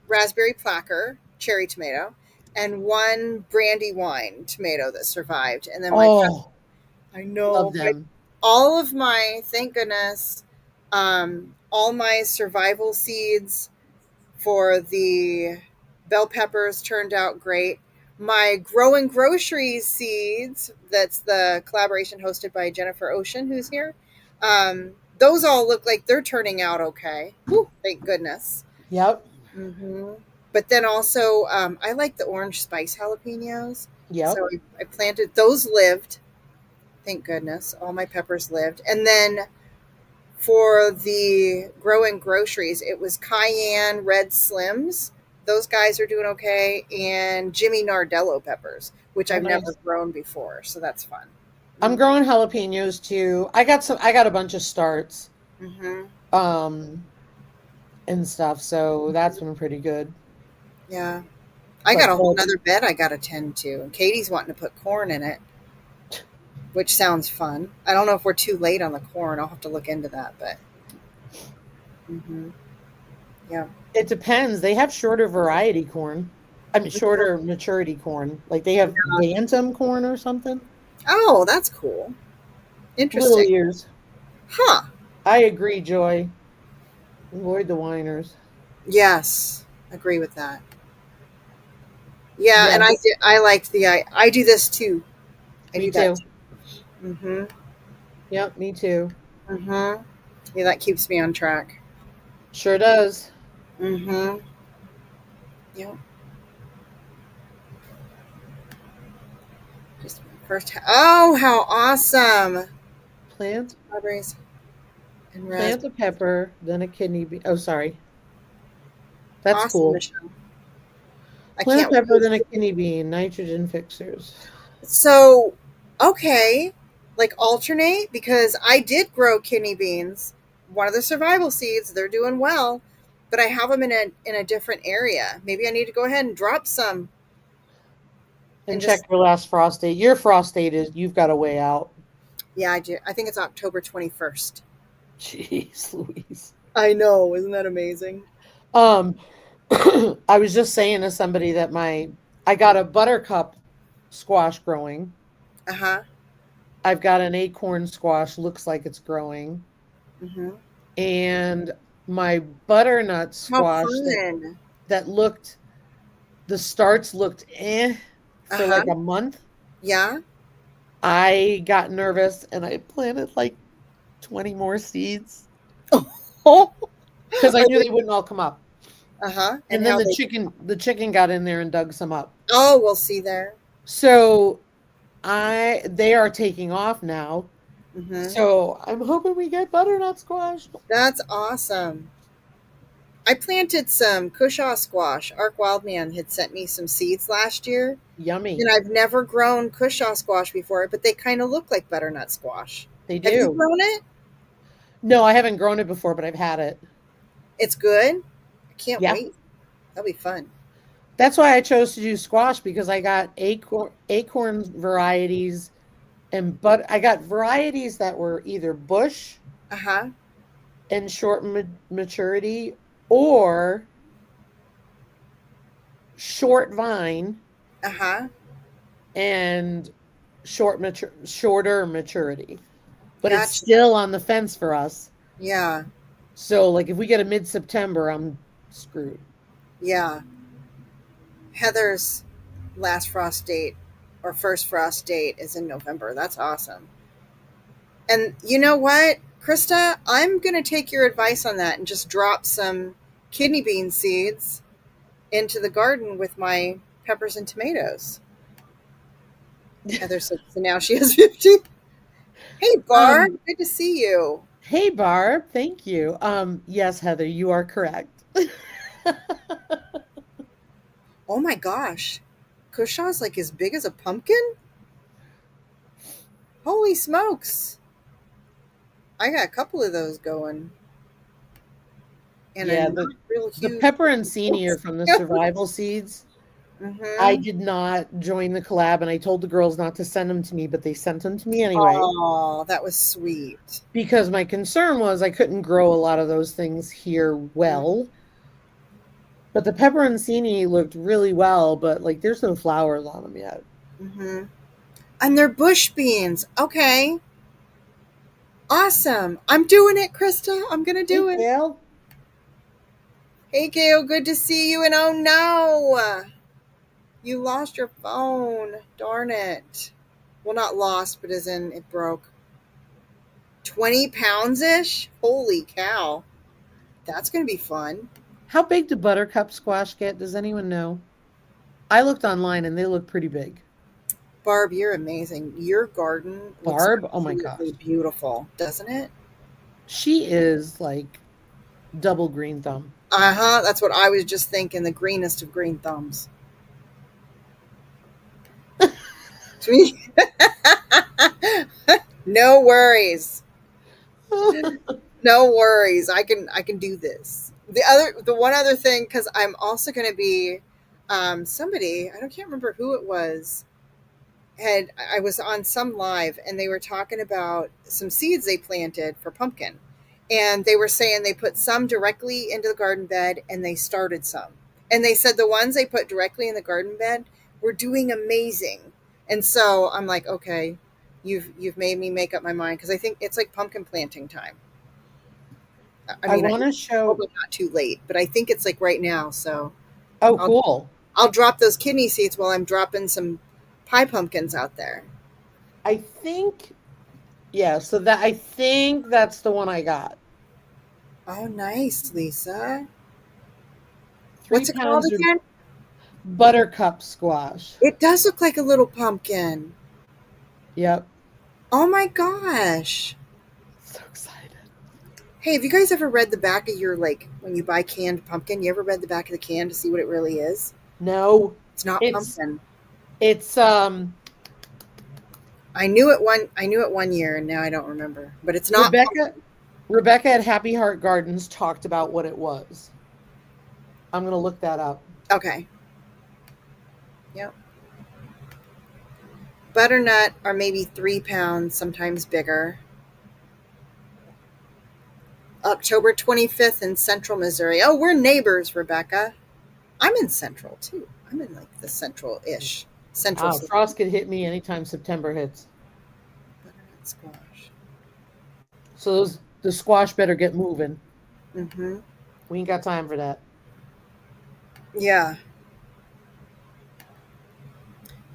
raspberry placker, cherry tomato, and one brandy wine tomato that survived. And then Oh, I love know, them. all of my, thank goodness, all my survival seeds for the bell peppers turned out great. My Grow and Groceries seeds, that's the collaboration hosted by Jennifer Ocean, who's here, those all look like they're turning out okay. Whew, thank goodness. Yep. Hmm. But then also, I like the orange spice jalapenos. Yep. So I planted, those lived. Thank goodness. All my peppers lived. And then for the Grow and Groceries, it was Cayenne Red Slims. Those guys are doing okay. And Jimmy Nardello peppers, which Oh, I've never nice. grown before. So that's fun. I'm growing jalapenos too. I got some. I got a bunch of starts, Mm-hmm. um, and stuff. So that's been pretty good. Yeah. I got But a whole nother bed I got to tend to. And Katie's wanting to put corn in it, which sounds fun. I don't know if we're too late on the corn. I'll have to look into that. But mm-hmm. Yeah. it depends. They have shorter variety corn. I mean, shorter maturity corn. Like they have bantam corn or something. Oh, that's cool. Little Interesting. ears. Huh. I agree, Joy. Avoid the whiners. Yes. Agree with that. Yeah, and Yes, I liked I do this too. I me do that too. too. Mm-hmm. Yep, me too. Mm-hmm. Yeah, that keeps me on track. Sure does. Mm-hmm. Yeah. Just first. Oh, how awesome! Plant, Strawberries and plant a raspberries. pepper, then a kidney bean. Oh, sorry. That's Awesome, cool. Michelle. I Plant a can't pepper, wait. then a kidney bean. Nitrogen fixers. So, okay, like alternate because I did grow kidney beans. One of the survival seeds, they're doing well, but I have them in a different area. Maybe I need to go ahead and drop some And and check just your last frost date. Your frost date is you've got a way out. yeah, I do. I think it's October 21st. Jeez Louise. I know, isn't that amazing? Um I was just saying to somebody that I got a buttercup squash growing. Uh huh. I've got an acorn squash, looks like it's growing. Mm-hmm. And my butternut How squash fun! that looked the starts looked Uh for huh. like a month. Yeah. I got nervous and I planted like 20 more seeds Oh, because I are knew they? they wouldn't all come up. Uh huh. And And then how they? the chicken got in there and dug some up. Oh, we'll see there. So they are taking off now. Mm-hmm. So I'm hoping we get butternut squash. That's awesome. I planted some cushaw squash. Ark Wildman had sent me some seeds last year, Yummy. and I've never grown cushaw squash before, but they kind of look like butternut squash. They Have you do. grown it? No, I haven't grown it before, but I've had it. It's good. I can't Yeah. wait. That'll be fun. That's why I chose to do squash because I got acorn varieties and but I got varieties that were either bush Uh huh. and short maturity or short vine Uh huh. and shorter maturity. But it's Gotcha. still on the fence for us. Yeah. So like if we get a mid-September, I'm screwed. Yeah. Heather's last frost date or first frost date is in November. That's awesome. And you know what, Krista? I'm going to take your advice on that and just drop some kidney bean seeds into the garden with my peppers and tomatoes. Heather said, so now she has 50. Hey, Barb, Um, good to see you. hey Barb, thank you. Yes, Heather, you are correct. Oh my gosh. Cushaw's like as big as a pumpkin? Holy smokes. I got a couple of those going and a Yeah, not real the huge. pepperoncini are from the survival seeds. I Mm-hmm. did not join the collab and I told the girls not to send them to me, but they sent them to me anyway Oh, that was sweet. because my concern was I couldn't grow a lot of those things here well. But the pepperoncini looked really well, but like there's no flowers on them yet. Mm-hmm. And they're bush beans. Okay. Awesome. I'm doing it, Krista. I'm going to Hey, do it. Gail. Hey, Gail, good to see you. And oh no, you lost your phone. Darn it. Well, not lost, but as in it broke. 20 pounds ish? Holy cow. That's going to be fun. How big do buttercup squash get? Does anyone know? I looked online and they look pretty big. Barb, you're amazing. Your garden looks Barb, oh my absolutely gosh. beautiful, doesn't it? She is like double green thumb. Uh huh. That's what I was just thinking. The greenest of green thumbs. No worries. No worries. I can do this. The one other thing, because I'm also going to be somebody, I don't can't remember who it was, had I was on some live and they were talking about some seeds they planted for pumpkin. And they were saying they put some directly into the garden bed and they started some. And they said the ones they put directly in the garden bed were doing amazing. And so I'm like, okay, you've made me make up my mind because I think it's like pumpkin planting time. I I mean, want to it's show. probably not too late, but I think it's like right now. So Oh, I'll cool. I'll drop those kidney seeds while I'm dropping some pie pumpkins out there. I think, yeah, so that I think that's the one I got. Oh, nice, Lisa. Three What's it called pounds of again? buttercup squash. It does look like a little pumpkin. Yep. Oh my gosh. So excited. Hey, have you guys ever read the back of your, like, when you buy canned pumpkin, you ever read the back of the can to see what it really is? No, It's not it's pumpkin. it's I knew it one year and now I don't remember. But it's not Rebecca pumpkin. Rebecca at Happy Heart Gardens talked about what it was. I'm gonna look that up. Okay. Yep. Butternut are maybe 3 pounds, sometimes bigger. October 25th in Central Missouri. Oh, we're neighbors, Rebecca. I'm in Central too. I'm in like the Central ish. Central Ah, city. frost could hit me anytime September hits. Butternut squash. So the squash better get moving. Mm-hmm. We ain't got time for that. Yeah.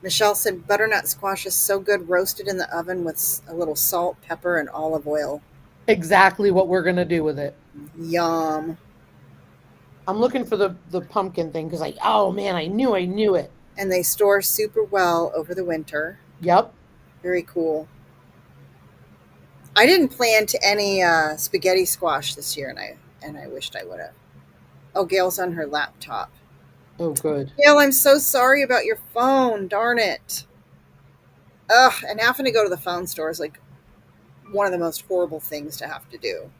Michelle said butternut squash is so good roasted in the oven with a little salt, pepper, and olive oil. Exactly what we're gonna do with it. Yum. I'm looking for the pumpkin thing because oh man, I knew it. And they store super well over the winter. Yep. Very cool. I didn't plant any spaghetti squash this year, and I wished I would have. Oh, Gail's on her laptop. Oh good. Gail, I'm so sorry about your phone. Darn it. Ugh, and having to go to the phone store is like one of the most horrible things to have to do.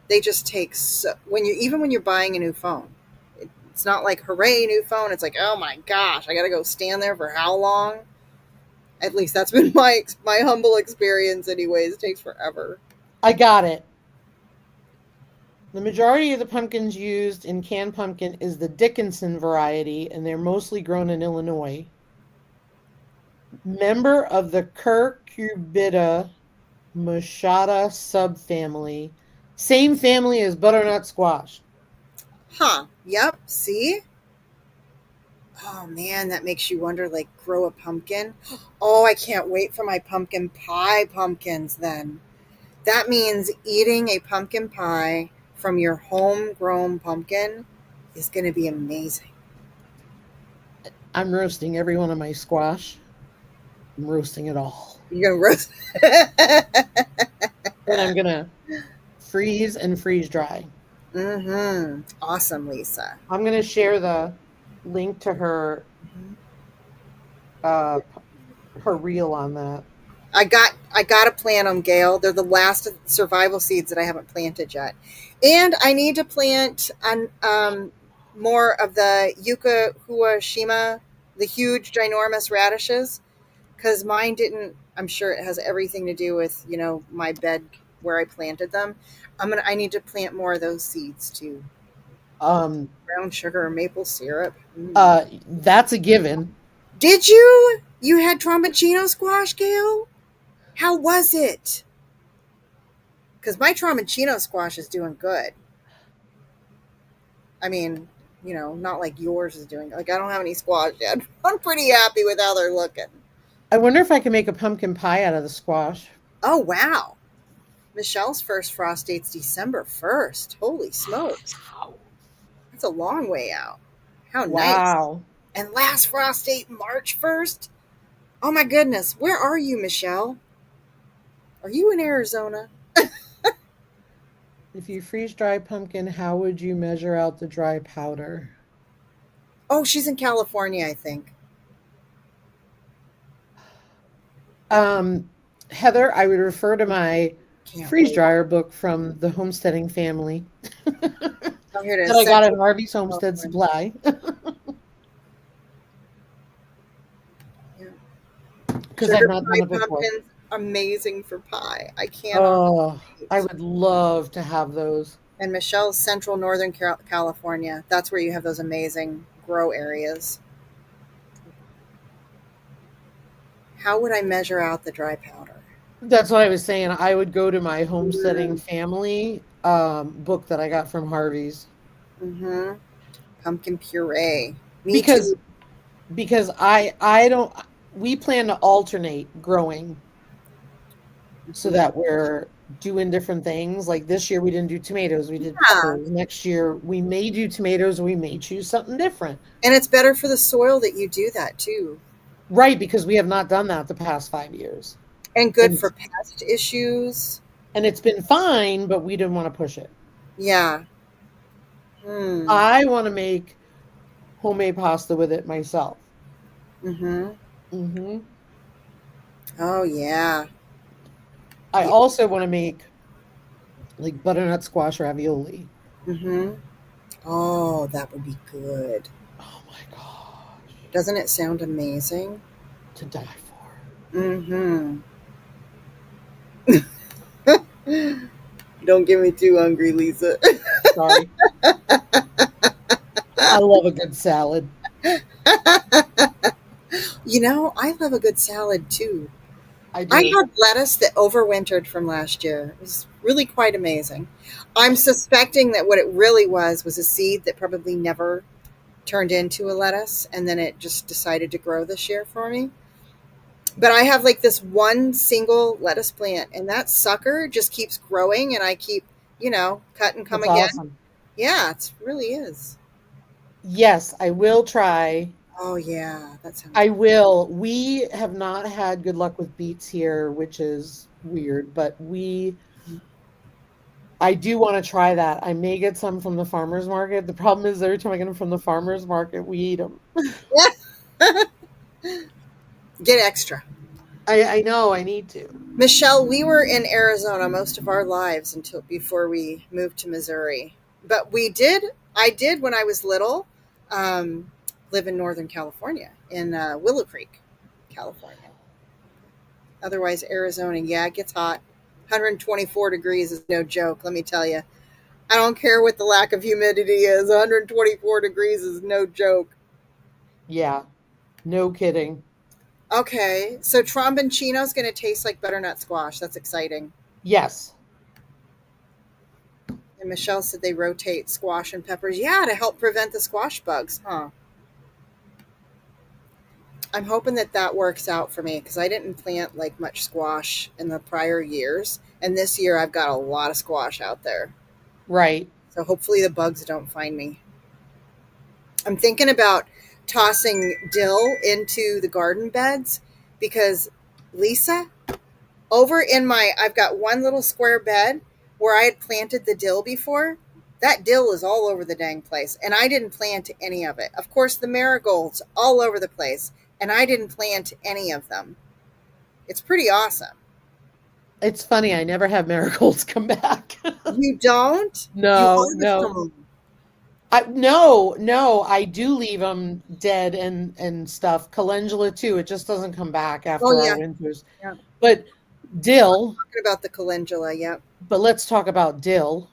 They just take so when you even when you're buying a new phone. It's not like hooray new phone. It's like oh my gosh, I got to go stand there for how long? At least that's been my humble experience. Anyways, it takes forever. I got it. The majority of the pumpkins used in canned pumpkin is the Dickinson variety, and they're mostly grown in Illinois. Member of the Cucurbita machata subfamily. Same family as butternut squash. Huh? Yep. See? Oh man, that makes you wonder. Like grow a pumpkin. Oh, I can't wait for my pumpkin pie pumpkins. Then that means eating a pumpkin pie from your homegrown pumpkin is going to be amazing. I'm roasting every one of my squash. I'm roasting it all. You're gonna roast. And I'm gonna freeze and freeze dry. Mm-hmm. Awesome, Lisa. I'm gonna share the link to her Mhm. uh her reel on that. I got to plant them, Gail. They're the last survival seeds that I haven't planted yet, and I need to plant on more of the yucca huashima, the huge ginormous radishes, because mine didn't. I'm sure it has everything to do with my bed where I planted them. I need to plant more of those seeds too. Um Brown sugar or maple syrup. Mm. that's a given. Did you? You had tromboncino squash, Gail? How was it? Because my tromboncino squash is doing good. I mean, not like yours is doing. Like I don't have any squash yet. I'm pretty happy with how they're looking. I wonder if I can make a pumpkin pie out of the squash. Oh wow! Michelle's first frost date's December 1st. Holy smokes, that's a long way out. How nice! Wow. And last frost date March 1st. Oh my goodness, where are you, Michelle? Are you in Arizona? If you freeze dry pumpkin, how would you measure out the dry powder? Oh, she's in California, I think. Um, Heather, I would refer to my Can't freeze wait. dryer book from the homesteading family that I'm here to I got at Central Harvey's Homestead California. Supply Yeah. because I've Sugar not done pie it before. pumpkins, amazing for pie. I cannot Oh, I wait. would love to have those. And Michelle's Central Northern California. That's where you have those amazing grow areas. How would I measure out the dry powder? That's what I was saying. I would go to my homesteading family book that I got from Harvey's Mm-hmm. Pumpkin puree. Me because too. I don't we plan to alternate growing so Mhm. that we're doing different things. Like this year, we didn't do tomatoes, we did Yeah. peppers. Next year, we may do tomatoes, we may choose something different. And it's better for the soil that you do that too. Right, because we have not done that the past 5 years. And good And for pest issues. and it's been fine, but we didn't want to push it. Yeah. Hmm. I want to make homemade pasta with it myself. Mm-hmm. Hmm. Oh yeah. I Yeah. also want to make like butternut squash ravioli. Mm-hmm. Oh, that would be good. Oh my gosh, Doesn't it sound amazing? to die for. Mm-hmm. Don't get me too hungry, Lisa. Sorry. I love a good salad. I love a good salad too. I I do. had lettuce that overwintered from last year. It was really quite amazing. I'm suspecting that what it really was a seed that probably never turned into a lettuce and then it just decided to grow this year for me. But I have like this one single lettuce plant and that sucker just keeps growing and I keep, cut and come That's again. awesome. Yeah, it really is. Yes, I will try. Oh yeah, that sounds I good. will. We have not had good luck with beets here, which is weird, but I do want to try that. I may get some from the farmer's market. The problem is every time I get them from the farmer's market, we eat them. Get extra. I know I need to. Michelle, we were in Arizona most of our lives until before we moved to Missouri. But I did when I was little, um, live in Northern California, in Willow Creek, California. Otherwise, Arizona, yeah, it gets hot. 124 degrees is no joke, let me tell you. I don't care what the lack of humidity is. 124 degrees is no joke. Yeah, no kidding. Okay, so tromboncino is going to taste like butternut squash. That's exciting. Yes. And Michelle said they rotate squash and peppers. Yeah, to help prevent the squash bugs, huh? I'm hoping that that works out for me because I didn't plant like much squash in the prior years. And this year I've got a lot of squash out there. Right. So hopefully the bugs don't find me. I'm thinking about tossing dill into the garden beds because Lisa, I've got one little square bed where I had planted the dill before. That dill is all over the dang place, and I didn't plant any of it. Of course, the marigolds all over the place, and I didn't plant any of them. It's pretty awesome. It's funny, I never have marigolds come back. You don't? You No, harvest no. them. No, I do leave them dead and stuff. Calendula too, it just doesn't come back Oh after our yeah, winters. yeah. But dill, Talking about the calendula. Yep. but let's talk about dill.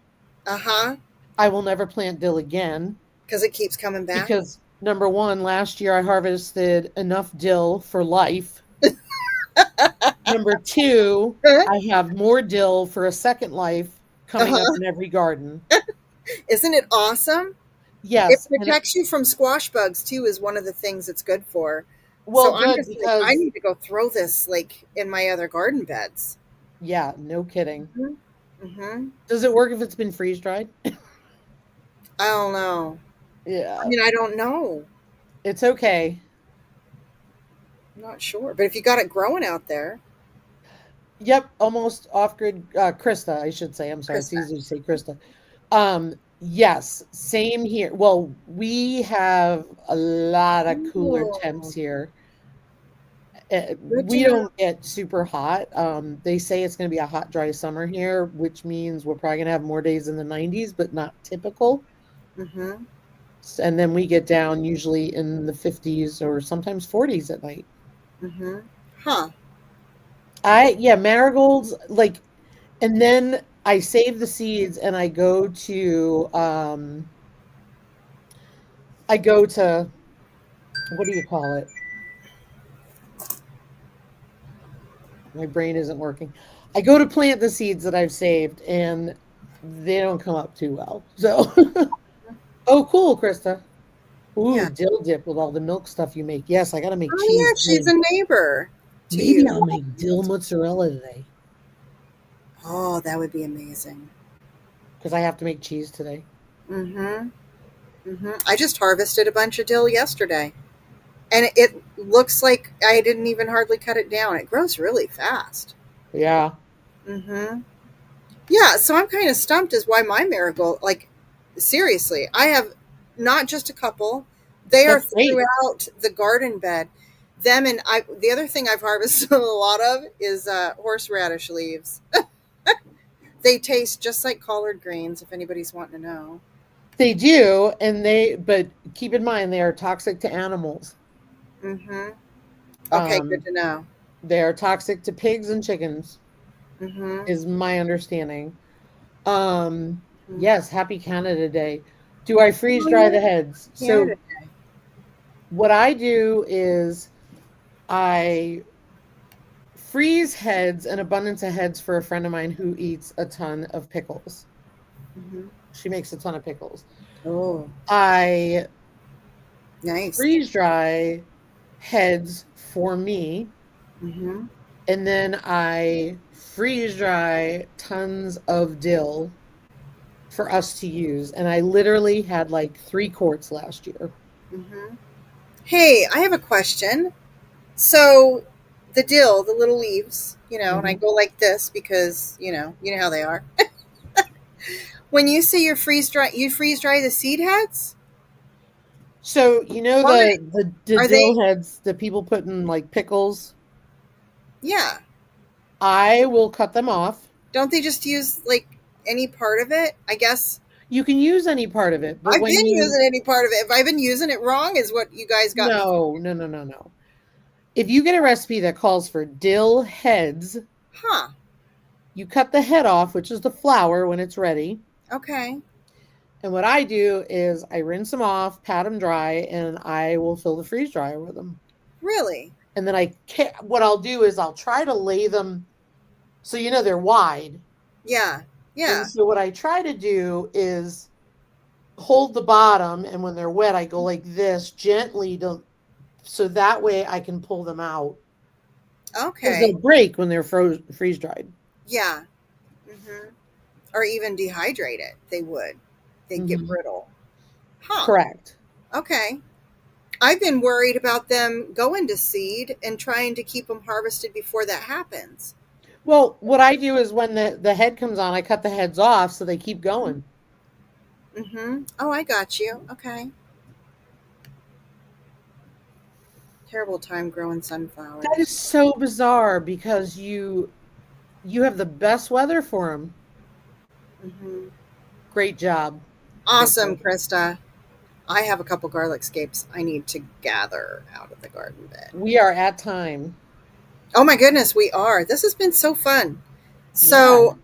Uh huh. I will never plant dill again Because it keeps coming back. because number one, last year I harvested enough dill for life. Number two, Uh I have more dill for a second life coming up huh. in every garden. Isn't it awesome? It Yes, and protects you from squash bugs too. Is one of the things it's good for. well, So I'm good just like, I because need to go throw this like in my other garden beds. yeah, no kidding. Hmm. Hmm. Does it work if it's been freeze dried? I don't know. I Yeah, mean, I don't know. it's okay. I'm not sure. But if you got it growing out there, Yep, almost off grid. Krista, I should say. I'm sorry, it's Krista. easy to say Krista. Yes, same here. Well, we have a lot of cooler temps Oh, here. good to We know. don't get super hot. They say it's going to be a hot, dry summer here, which means we're probably going to have more days in the 90s, but not typical. Mm-hmm. And then we get down usually in the 50s or sometimes 40s at night. Mm-hmm. Huh. Yeah, marigolds, like, and then I save the seeds and I go to, what do you call it? My brain isn't working. I go to plant the seeds that I've saved and they don't come up too well. So, oh, cool, Krista. Ooh, Yeah. dill dip with all the milk stuff you make. Yes, I got to make Oh cheese yeah, she's today. a neighbor to Maybe you. I'll make dill mozzarella today Oh, that would be amazing. because I have to make cheese today. Mm-hmm. Mm-hmm. I just harvested a bunch of dill yesterday, and it looks like I didn't even hardly cut it down. It grows really fast. Yeah, Mm-hmm. Yeah, so I'm kind of stumped as why my marigold, like, seriously, I have not just a couple, they are that's great. throughout the garden bed. Them and the other thing I've harvested a lot of is horseradish leaves. They taste just like collard greens, if anybody's wanting to know. They do, but keep in mind they are toxic to animals. Mm-hmm. Okay, good Um, to know. they are toxic to pigs and chickens, Mm-hmm. is my understanding. Um, Mm-hmm. yes, happy Canada Day. Do I freeze Oh, dry yeah, the heads? Canada. So what I do is I freeze heads, an abundance of heads for a friend of mine who eats a ton of pickles. Mm-hmm. She makes a ton of pickles. Oh, I nice. freeze dry heads for me, Mm-hmm. and then I freeze dry tons of dill for us to use. And I literally had like 3 quarts last year. Mm-hmm. Hey, I have a question. So the dill, the little leaves, and I Mhm. go like this because, you know how they are. When you say you freeze dry the seed heads? So you know Why? the Are they dill heads that people put in like pickles. yeah. I will cut them off. Don't they just use like any part of it? I guess You can use any part of it, but I've when been you using any part of it. If I've been using it wrong is what you guys got me. no. If you get a recipe that calls for dill heads, Huh. you cut the head off, which is the flour when it's ready. Okay. And what I do is I rinse them off, pat them dry, and I will fill the freeze dryer with them. Really? And then what I'll do is I'll try to lay them so they're wide. Yeah. And Yeah. so what I try to do is hold the bottom, and when they're wet, I go like this gently so that way I can pull them out because Okay. they'll break when they're freeze dried. Yeah. Hmm. Or even dehydrate it. They would. They'd get Hmm. brittle. Huh. Correct. Okay. I've been worried about them going to seed and trying to keep them harvested before that happens. Well, what I do is when the head comes on, I cut the heads off so they keep going. Mm-hmm. Oh, I got you. Okay. Terrible time growing That is sunflowers. so bizarre because you have the best weather for them. Mm-hmm. Great job. Great Awesome, job. Krista. I have a couple garlic scapes I need to gather out of the garden bed. We are at time. Oh my goodness, we are. This has been so fun. Yeah. So,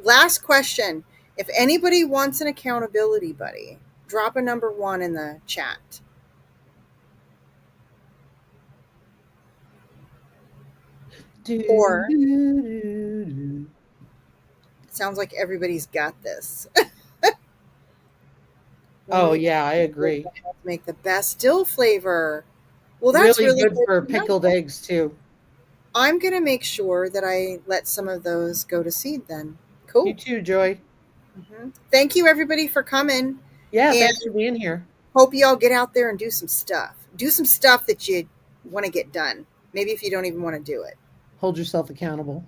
last question. If anybody wants an accountability buddy, drop a number one in the chat. Do, Or do, do, do. sounds like everybody's got this. We'll Oh make yeah, I sure agree. to make the best dill flavor. Well, that's Really really good good for to know. pickled eggs too. I'm going to make sure that I let some of those go to seed then. You Cool. too, Joy. Thank you, everybody, for coming. Yeah, And thanks for being here. hope you all get out there and do some stuff. Do some stuff that you want to get done. Maybe if you don't even want to do it. Hold yourself accountable.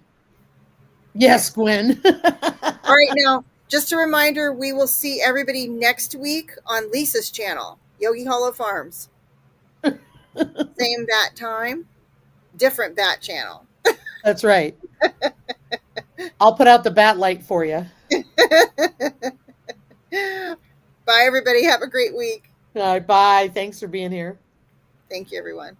Yeah. Yes, Gwen. All right. Now, just a reminder, we will see everybody next week on Lisa's channel, Yogi Hollow Farms. Same bat time, different bat channel. That's right. I'll put out the bat light for you. Bye, everybody. Have a great week. All right, bye. Thanks for being here. Thank you, everyone.